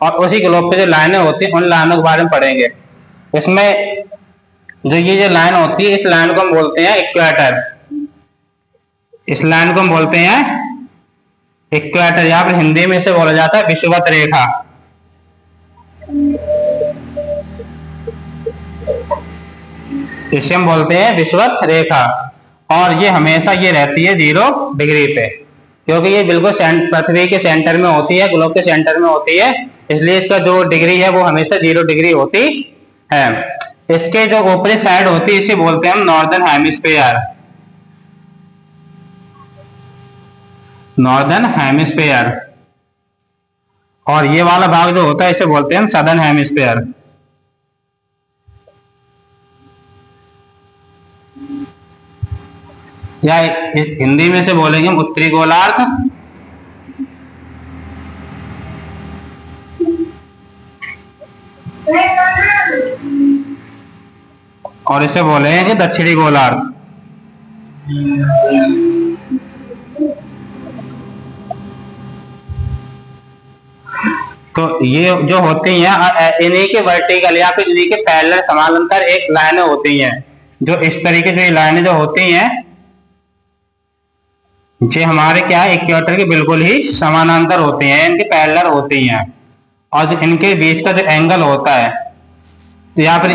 और उसी ग्लोब पे जो लाइनें होती हैं उन लाइनों के बारे में पढ़ेंगे। इसमें जो ये जो लाइन होती है, इस लाइन को हम बोलते हैं इक्वेटर। इस लाइन को हम बोलते हैं इक्वेटर, या फिर हिंदी में इसे बोला जाता है विषुवत रेखा। इसे हम बोलते हैं विषुवत रेखा, और ये हमेशा ये रहती है 0 डिग्री पे, क्योंकि ये बिल्कुल पृथ्वी के सेंटर में होती है, ग्लोब के सेंटर में होती है, इसलिए इसका जो डिग्री है वो हमेशा 0 डिग्री होती है। इसके जो ऊपरी साइड होती है इसे बोलते हैं हम नॉर्दर्न हेमिस्फीयर। Northern hemisphere. और ये वाला भाग जो होता है इसे बोलते हैं हम सदर्न हेमिस्फीयर। या हिंदी में से बोलेंगे हम उत्तरी गोलार्ध, और इसे बोलेंगे दक्षिणी गोलार्ध। तो ये जो होती हैं इन्हीं के वर्टिकल या फिर इन्हीं के पैरेलल समानांतर एक लाइनें होती हैं, जो इस तरीके से लाइनें जो होती हैं ये हमारे क्या है इक्वेटर के बिल्कुल ही समानांतर होती हैं, इनके पैरेलल होती हैं, और जो इनके बीच का जो एंगल होता है तो यहाँ पर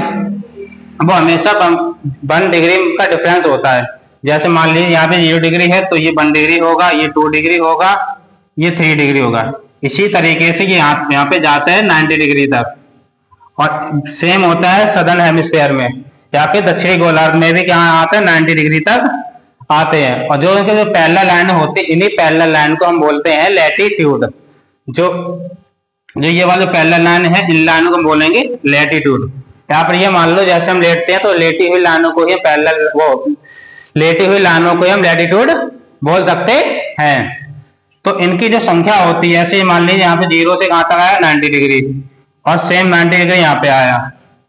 वो हमेशा 1 डिग्री का डिफरेंस होता है। जैसे मान लीजिए यहाँ पे 0 डिग्री है तो ये 1 डिग्री होगा, ये 2 डिग्री होगा, ये 3 डिग्री होगा। इसी तरीके से ये यहाँ पे जाता है 90 डिग्री तक, और सेम होता है सदर्न हेमिस्फीयर में, या फिर दक्षिणी गोलार्ध में भी क्या आता है 90 डिग्री तक आते हैं। और जो इनके जो पैरेलल लाइन होती है, इन्हीं पैरेलल लाइन को हम बोलते हैं लैटिट्यूड। जो ये वाले पैरेलल लाइन है इन लाइनों को हम बोलेंगे लैटिट्यूड। यहाँ पर ये मान लो जैसे हम लेटते हैं तो लेटी हुई लाइनों को ही पैरेलल लेटी हुई लाइनों को हम लैटिट्यूड बोल सकते हैं। तो इनकी जो संख्या होती है, ऐसे मान लीजिए यहाँ पे 0 से कहां तक आया 90 डिग्री, और सेम 90 डिग्री यहाँ पे आया,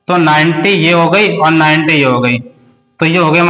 तो 90 ये हो गई और 90 ये हो गई, तो ये हो गई